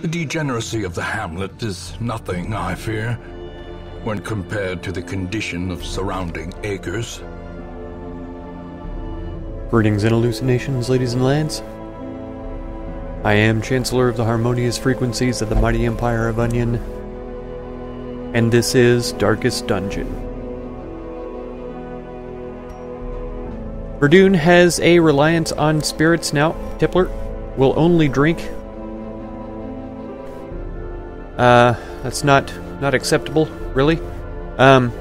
The degeneracy of the hamlet is nothing, I fear, when compared to the condition of surrounding acres. Greetings and hallucinations, ladies and lads. I am Chancellor of the Harmonious Frequencies of the Mighty Empire of Onion, and this is Darkest Dungeon. Verdun has a reliance on spirits now. Tippler will only drink. That's not acceptable, really.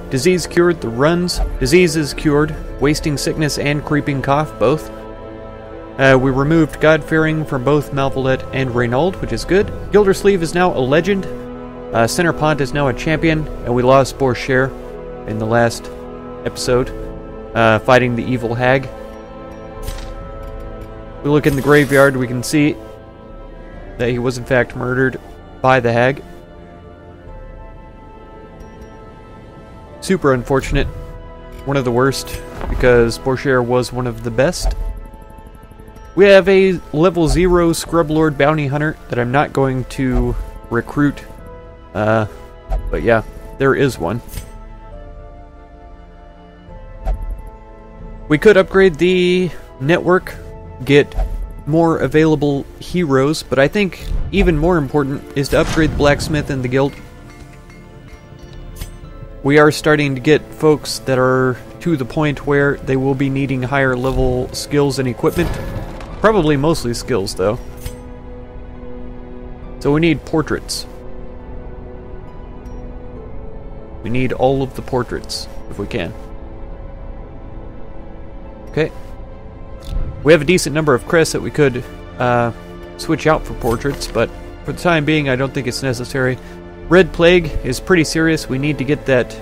Disease cured the runs. Disease is cured. Wasting sickness and creeping cough, both. We removed God-fearing from both Malvolet and Reynauld, which is good. Gildersleeve is now a legend. Centerpont is now a champion, and we lost Borcher in the last episode, fighting the evil hag. We look in the graveyard, we can see that he was in fact murdered by the hag. Super unfortunate. One of the worst, because Borcher was one of the best. We have a level 0 Scrub Lord Bounty Hunter that I'm not going to recruit. But yeah, there is one. We could upgrade the network, get more available heroes, but I think even more important is to upgrade the blacksmith and the guild. We are starting to get folks that are to the point where they will be needing higher level skills and equipment. Probably mostly skills, though. So we need portraits. We need all of the portraits, if we can. Okay. We have a decent number of crests that we could switch out for portraits, but for the time being, I don't think it's necessary. Red Plague is pretty serious. We need to get that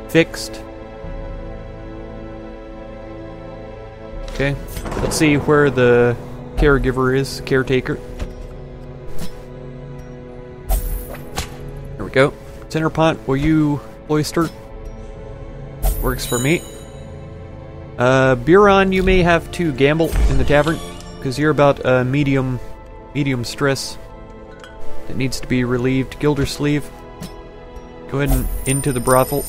fixed. Okay. Let's see where the caregiver is. Caretaker. There we go. Centerpont, will you oyster? Works for me. Buron, you may have to gamble in the tavern, because you're about medium stress that needs to be relieved. Gildersleeve, go ahead and into the brothel.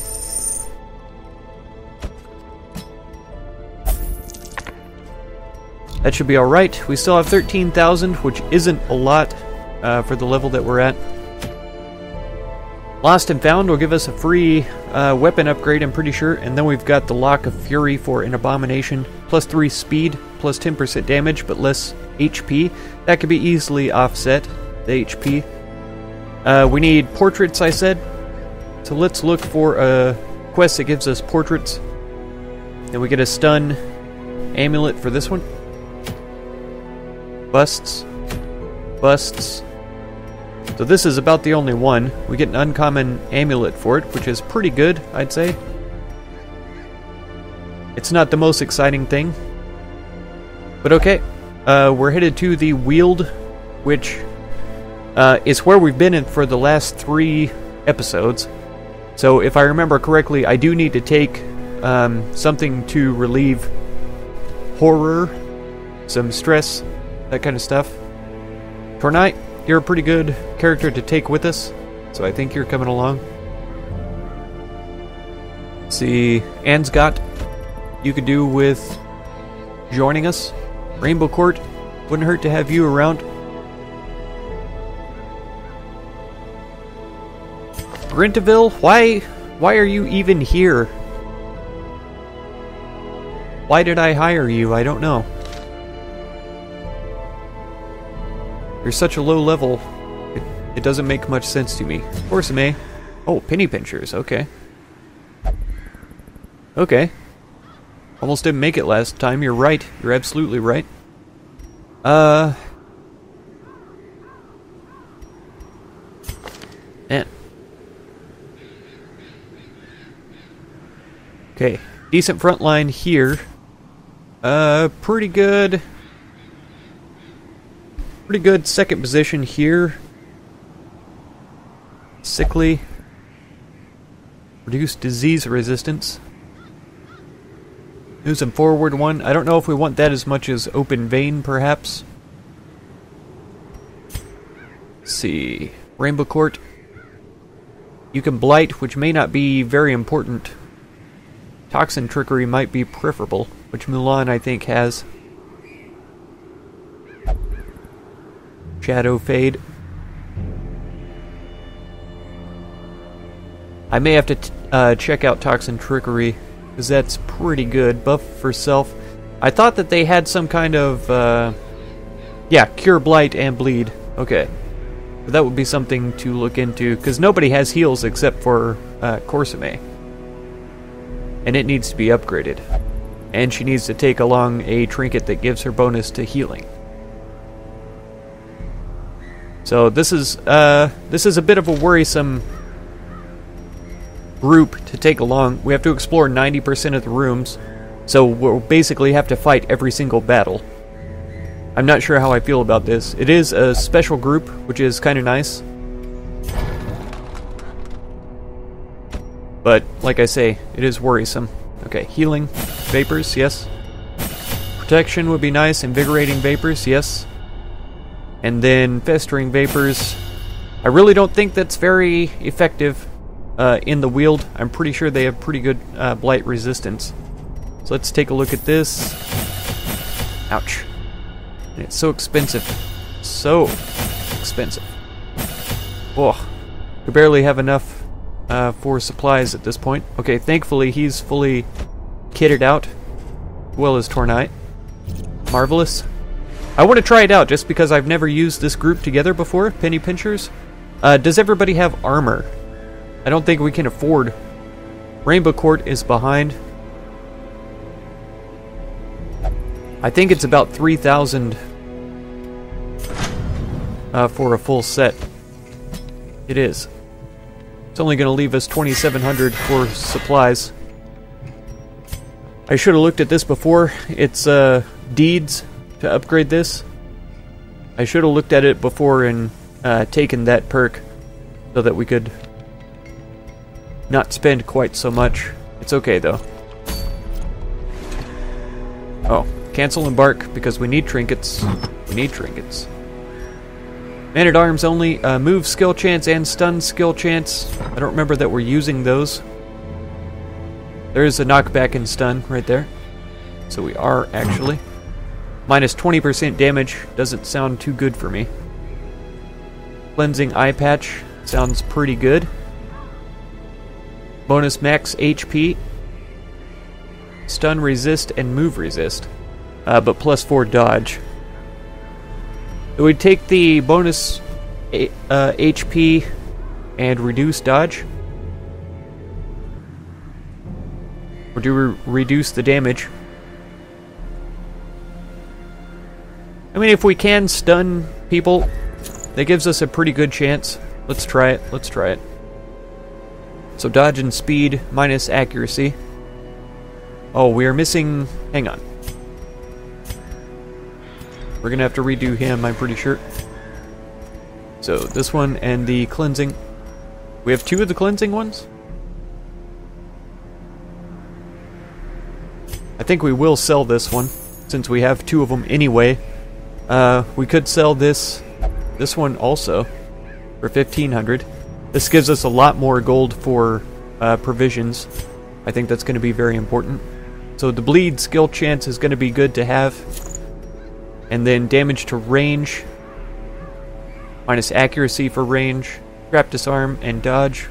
That should be alright. We still have 13,000, which isn't a lot for the level that we're at. Lost and Found will give us a free weapon upgrade, I'm pretty sure, and then we've got the Lock of Fury for an Abomination. Plus 3 speed, plus 10% damage, but less HP. That could be easily offset, the HP. We need portraits, I said. So let's look for a quest that gives us portraits. And we get a stun amulet for this one. Busts. Busts. So this is about the only one. We get an uncommon amulet for it, which is pretty good, I'd say. It's not the most exciting thing. But okay. We're headed to the Weald, which is where we've been in for the last 3 episodes. So if I remember correctly, I do need to take something to relieve horror, some stress, that kind of stuff. Tornite, you're a pretty good character to take with us, so I think you're coming along. Let's see, Anscott, you could do with joining us. Rainbow Court, wouldn't hurt to have you around. Grintaville, why are you even here? Why did I hire you? I don't know. You're such a low level, it doesn't make much sense to me. Force-May. Oh, penny pinchers, okay. Okay. Almost didn't make it last time, you're right. You're absolutely right. Man. Okay, decent front line here. Pretty good. Pretty good second position here. Sickly. Reduce disease resistance. Do some forward one. I don't know if we want that as much as open vein, perhaps. Let's see. Rainbow Court. You can blight, which may not be very important. Toxin Trickery might be preferable, which Mulan, I think, has. Shadow Fade. I may have to check out Toxin Trickery, because that's pretty good. Buff for self. I thought that they had some kind of, yeah, Cure Blight and Bleed. Okay. But that would be something to look into, because nobody has heals except for Corsame. And it needs to be upgraded. And she needs to take along a trinket that gives her bonus to healing. So this is a bit of a worrisome group to take along. We have to explore 90% of the rooms, so we'll basically have to fight every single battle. I'm not sure how I feel about this. It is a special group, which is kind of nice. But, like I say, it is worrisome. Okay, healing. Vapors, yes. Protection would be nice. Invigorating vapors, yes. And then festering vapors. I really don't think that's very effective in the wield. I'm pretty sure they have pretty good blight resistance. So let's take a look at this. Ouch. And it's so expensive. So expensive. Oh, we barely have enough for supplies at this point. Okay, thankfully he's fully kitted out, as well as Tornite. Marvelous. I want to try it out just because I've never used this group together before, Penny Pinchers. Does everybody have armor? I don't think we can afford. Rainbow Court is behind. I think it's about 3,000 for a full set. It is. It's only going to leave us 2,700 for supplies. I should have looked at this before. It's deeds to upgrade this. I should have looked at it before and taken that perk so that we could not spend quite so much. It's okay though. Oh, cancel embark because we need trinkets. We need trinkets. Man-at-arms only. Move skill chance and stun skill chance. I don't remember that we're using those. There's a knockback and stun right there. So we are actually. Minus 20% damage doesn't sound too good for me. Cleansing eye patch sounds pretty good. Bonus max HP. Stun resist and move resist. But plus 4 dodge. Do we take the bonus HP and reduce dodge? Or do we reduce the damage? I mean, if we can stun people, that gives us a pretty good chance. Let's try it. Let's try it. So dodge and speed minus accuracy. Oh, we are missing... Hang on. We're gonna have to redo him, I'm pretty sure. So this one and the cleansing. We have 2 of the cleansing ones? I think we will sell this one, since we have 2 of them anyway. We could sell this one also for 1,500. This gives us a lot more gold for provisions. I think that's going to be very important. So the bleed skill chance is going to be good to have. And then damage to range. Minus accuracy for range. Trap disarm and dodge.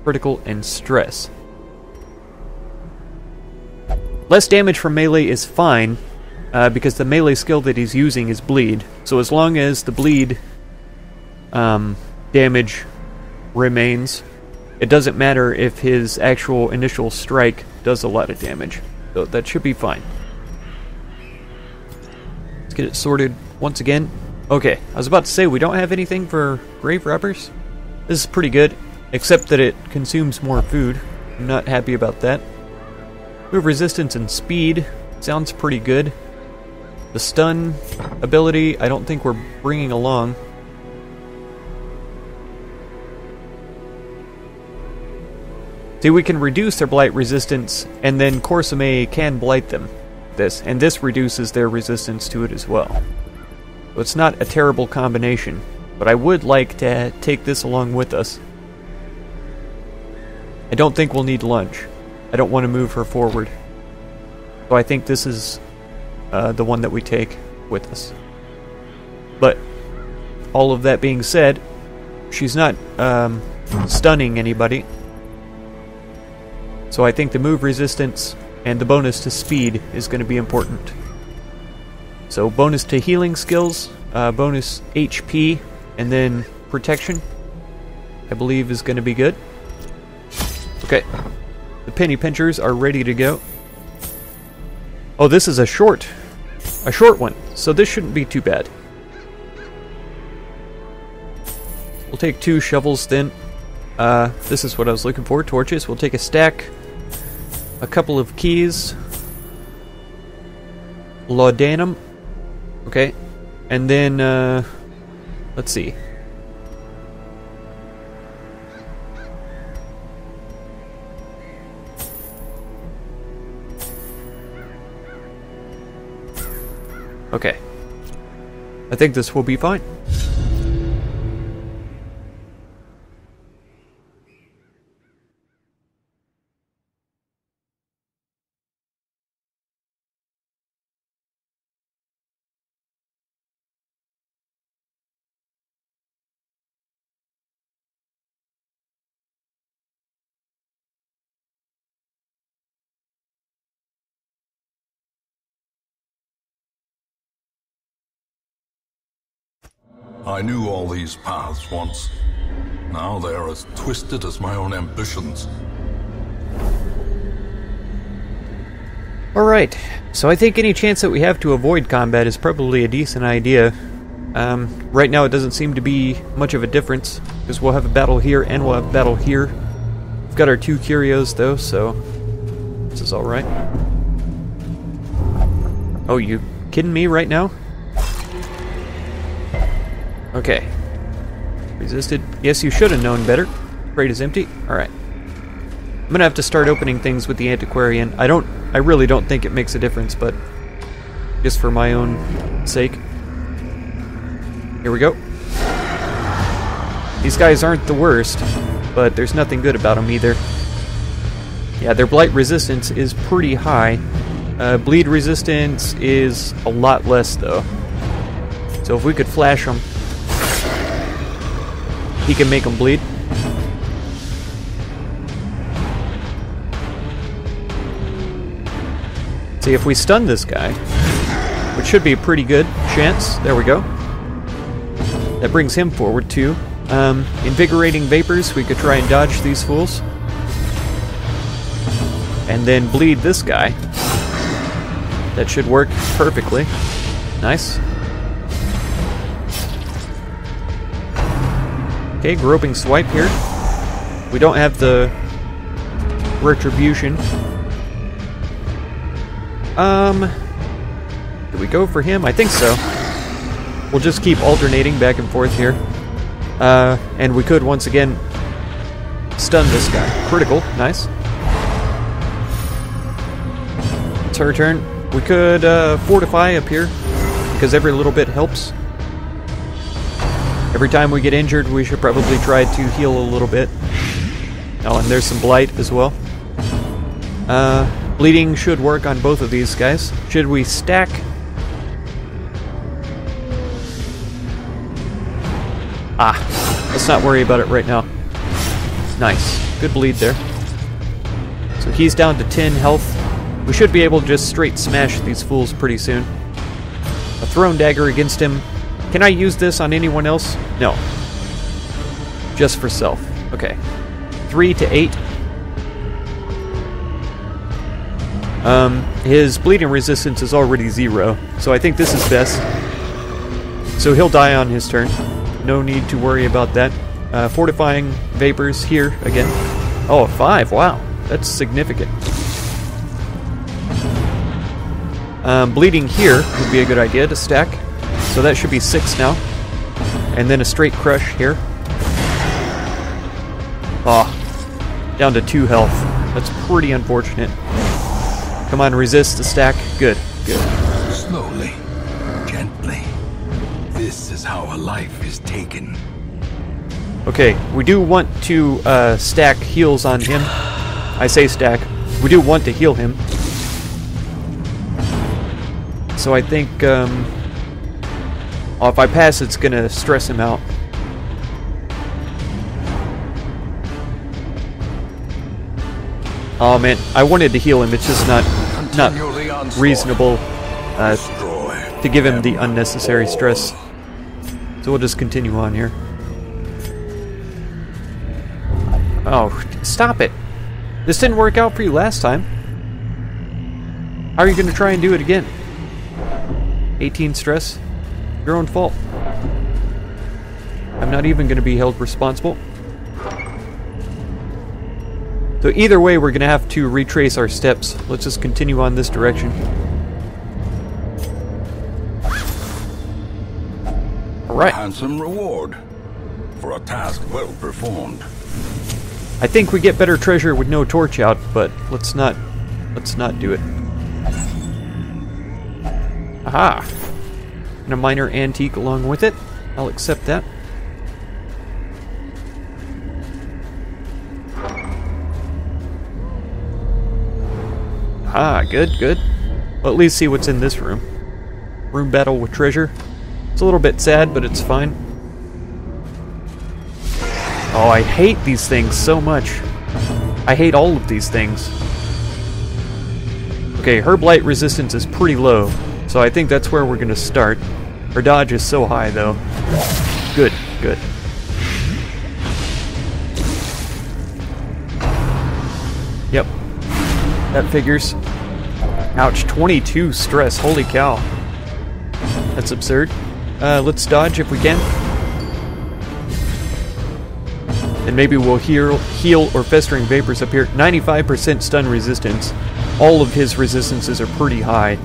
Critical and stress. Less damage from melee is fine, because the melee skill that he's using is bleed. So as long as the bleed damage remains, it doesn't matter if his actual initial strike does a lot of damage. So that should be fine. Let's get it sorted once again. Okay, I was about to say we don't have anything for grave robbers. This is pretty good, except that it consumes more food. I'm not happy about that. Move resistance and speed sounds pretty good. The stun ability, I don't think we're bringing along. See, we can reduce their blight resistance, and then Corsame can blight them. And this reduces their resistance to it as well. So it's not a terrible combination, but I would like to take this along with us. I don't think we'll need lunch. I don't want to move her forward. So I think this is the one that we take with us. But all of that being said, she's not stunning anybody. So I think the move resistance and the bonus to speed is going to be important. So bonus to healing skills, bonus HP, and then protection, I believe is going to be good. Okay. The penny pinchers are ready to go. Oh, this is a short one, so this shouldn't be too bad. We'll take 2 shovels then. This is what I was looking for, torches. We'll take a stack, a couple of keys, laudanum, okay, and then, let's see. Okay. I think this will be fine. I knew all these paths once. Now they are as twisted as my own ambitions. Alright, so I think any chance that we have to avoid combat is probably a decent idea. Right now it doesn't seem to be much of a difference, because we'll have a battle here and we'll have a battle here. We've got our 2 curios though, so this is alright. Oh, you kidding me right now? Okay. Resisted. Yes, you should have known better. Crate is empty. Alright. I'm gonna have to start opening things with the antiquarian. I really don't think it makes a difference, but just for my own sake. Here we go. These guys aren't the worst, but there's nothing good about them either. Yeah, their blight resistance is pretty high. Bleed resistance is a lot less, though. So if we could flash them, he can make them bleed. See, if we stun this guy, which should be a pretty good chance. There we go. That brings him forward, too. Invigorating Vapors, we could try and dodge these fools. And then bleed this guy. That should work perfectly. Nice. Okay, groping swipe here. We don't have the retribution. Do we go for him? I think so. We'll just keep alternating back and forth here. And we could once again stun this guy. Critical, nice. It's her turn. We could fortify up here, because every little bit helps. Every time we get injured, we should probably try to heal a little bit. Oh, and there's some blight as well. Bleeding should work on both of these guys. Should we stack? Let's not worry about it right now. Nice. Good bleed there. So he's down to 10 health. We should be able to just straight smash these fools pretty soon. A thrown dagger against him. Can I use this on anyone else? No. Just for self. Okay. 3 to 8. His bleeding resistance is already 0, so I think this is best. So he'll die on his turn. No need to worry about that. Fortifying Vapors here again. Oh, 5. Wow. That's significant. Bleeding here would be a good idea to stack. So that should be 6 now. And then a straight crush here. Down to 2 health. That's pretty unfortunate. Come on, resist the stack. Good, good. Slowly, gently. how a life is taken. Okay, we do want to stack heals on him. I say stack. We do want to heal him. So I think, oh, if I pass, it's gonna stress him out. Oh man, I wanted to heal him. It's just not reasonable to give him the unnecessary stress. So we'll just continue on here. Oh, stop it! This didn't work out for you last time. How are you going to try and do it again? 18 stress? Your own fault. I'm not even going to be held responsible. So either way, we're going to have to retrace our steps. Let's just continue on this direction. Alright. A handsome reward for a task well performed. I think we get better treasure with no torch out, but let's not do it. Aha! And a minor antique along with it. I'll accept that. Ah, good, good. Well, at least see what's in this room. Room battle with treasure. It's a little bit sad, but it's fine. Oh, I hate these things so much. I hate all of these things. Okay, her blight resistance is pretty low, so I think that's where we're gonna start. Her dodge is so high, though. Good, good. Yep. That figures. Ouch, 22 stress. Holy cow. That's absurd. Let's dodge if we can. And maybe we'll heal or festering vapors up here. 95% stun resistance. All of his resistances are pretty high.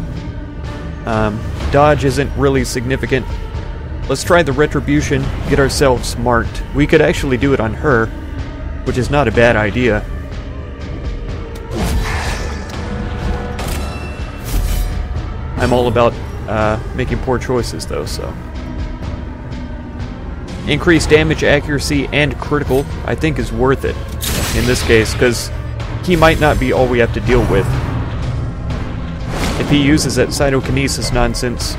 Dodge isn't really significant. Let's try the retribution, get ourselves marked. We could actually do it on her, which is not a bad idea. I'm all about making poor choices though, so. Increased damage, accuracy, and critical, I think is worth it in this case, because he might not be all we have to deal with. If he uses that cytokinesis nonsense,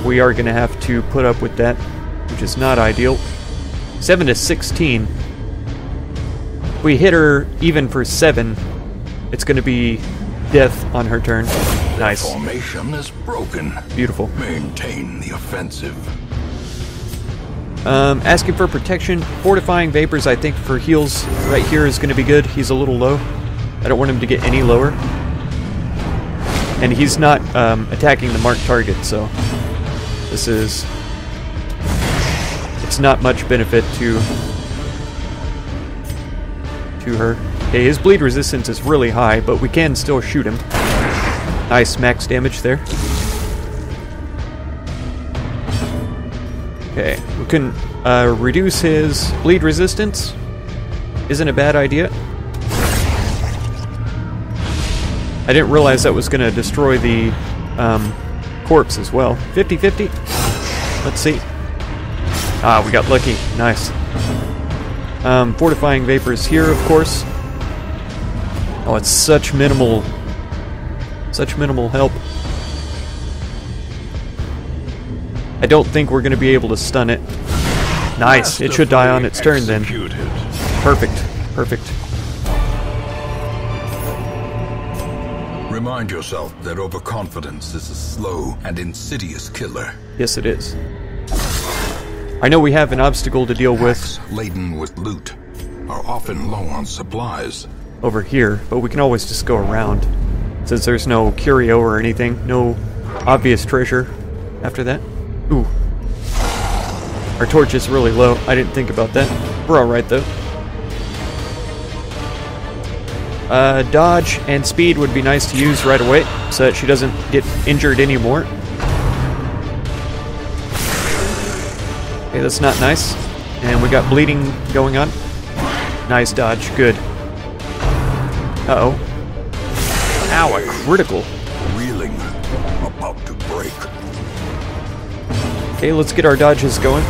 we are going to have to put up with that, which is not ideal. 7 to 16. If we hit her even for 7, it's going to be death on her turn. Nice. The formation is broken. Beautiful. Maintain the offensive. Asking for protection. Fortifying vapors, I think, for heals right here is going to be good. He's a little low. I don't want him to get any lower. And he's not attacking the marked target, so this is... it's not much benefit to her. Okay, his bleed resistance is really high, but we can still shoot him. Nice max damage there. Okay, we can reduce his bleed resistance. Isn't a bad idea. I didn't realize that was going to destroy the corpse as well. 50-50? Let's see. Ah, we got lucky. Nice. Fortifying vapors here, of course. Oh, it's such minimal help. I don't think we're going to be able to stun it. Nice. It should die on its turn then. Perfect. Perfect. Remind yourself that overconfidence is a slow and insidious killer. Yes, it is. I know we have an obstacle to deal with. Packs laden with loot are often low on supplies. Over here, but we can always just go around. Since there's no curio or anything, no obvious treasure after that. Ooh. Our torch is really low. I didn't think about that. We're alright though. Dodge and speed would be nice to use right away, so that she doesn't get injured anymore. Okay, that's not nice. And we got bleeding going on. Nice dodge, good. Uh-oh. Ow, a critical. Reeling, about to break. Okay, let's get our dodges going.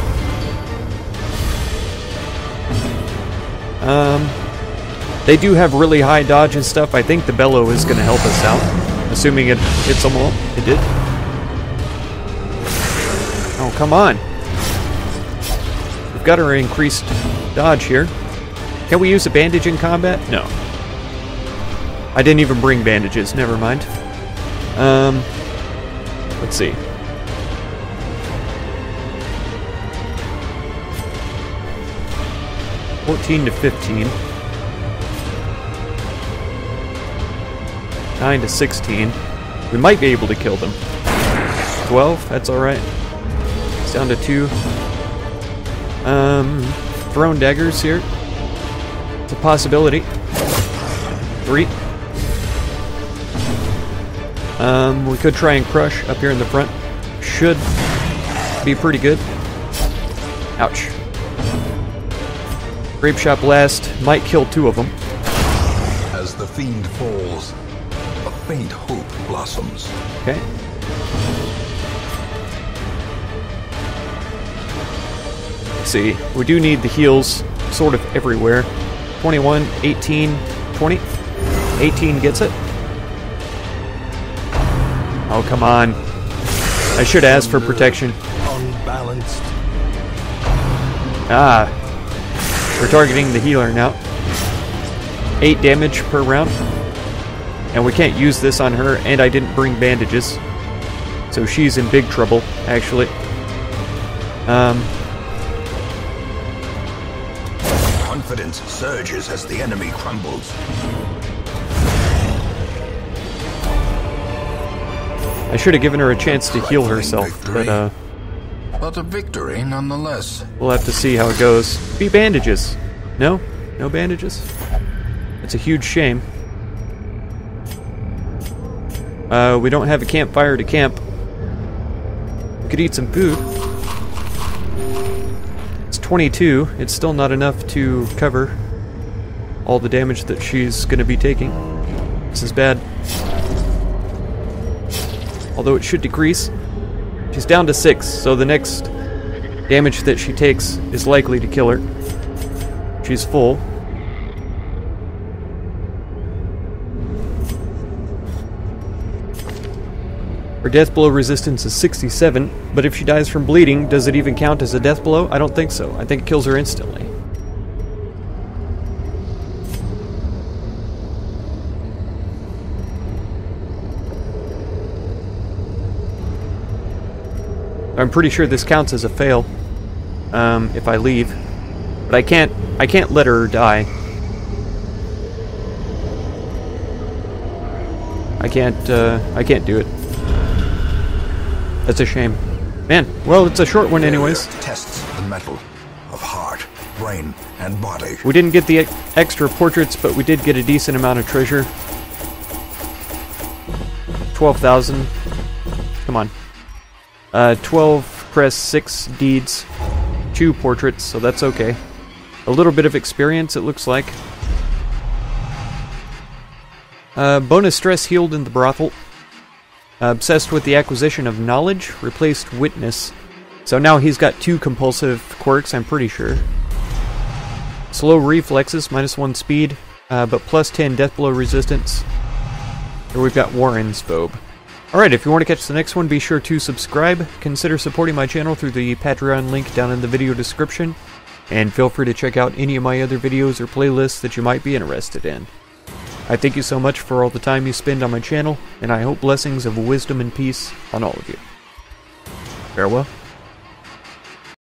They do have really high dodge and stuff. I think the bellow is going to help us out. Assuming it hits them all. It did. Oh, come on. We've got our increased dodge here. Can we use a bandage in combat? No. I didn't even bring bandages. Never mind. Let's see. $14 to $15. $9 to $16. We might be able to kill them. $12. That's all right. It's down to 2. Thrown daggers here. It's a possibility. 3. We could try and crush up here in the front. Should be pretty good. Ouch. Grape Shot Blast might kill 2 of them. As the fiend falls, a faint hope blossoms. Okay. Let's see. We do need the heals sort of everywhere. 21, 18, 20. 18 gets it. Oh, come on. I should ask for protection. Unbalanced. Ah. We're targeting the healer now. 8 damage per round. And we can't use this on her, and I didn't bring bandages. So she's in big trouble, actually. Confidence surges as the enemy crumbles. I should have given her a chance to heal herself, victory, but a victory nonetheless. We'll have to see how it goes. Be bandages. No? No bandages? It's a huge shame. We don't have a campfire to camp. We could eat some food. It's 22. It's still not enough to cover all the damage that she's going to be taking. This is bad. Although it should decrease. She's down to 6, so the next damage that she takes is likely to kill her. She's full. Her death blow resistance is 67, but if she dies from bleeding, does it even count as a death blow? I don't think so. I think it kills her instantly. I'm pretty sure this counts as a fail if I leave, but I can't let her die. I can't do it. That's a shame. Man, well, it's a short one anyways. Tests the metal of heart, brain, and body. We didn't get the extra portraits, but we did get a decent amount of treasure. 12,000. Come on. 12 press, 6 deeds, 2 portraits, so that's okay. A little bit of experience, it looks like. Bonus stress healed in the brothel. Obsessed with the acquisition of knowledge, replaced witness. So now he's got 2 compulsive quirks, I'm pretty sure. Slow reflexes, -1 speed, but +10 death blow resistance. Here we've got Warren's Phobe. Alright, if you want to catch the next one, be sure to subscribe. Consider supporting my channel through the Patreon link down in the video description. And feel free to check out any of my other videos or playlists that you might be interested in. I thank you so much for all the time you spend on my channel, and I hope blessings of wisdom and peace on all of you. Farewell.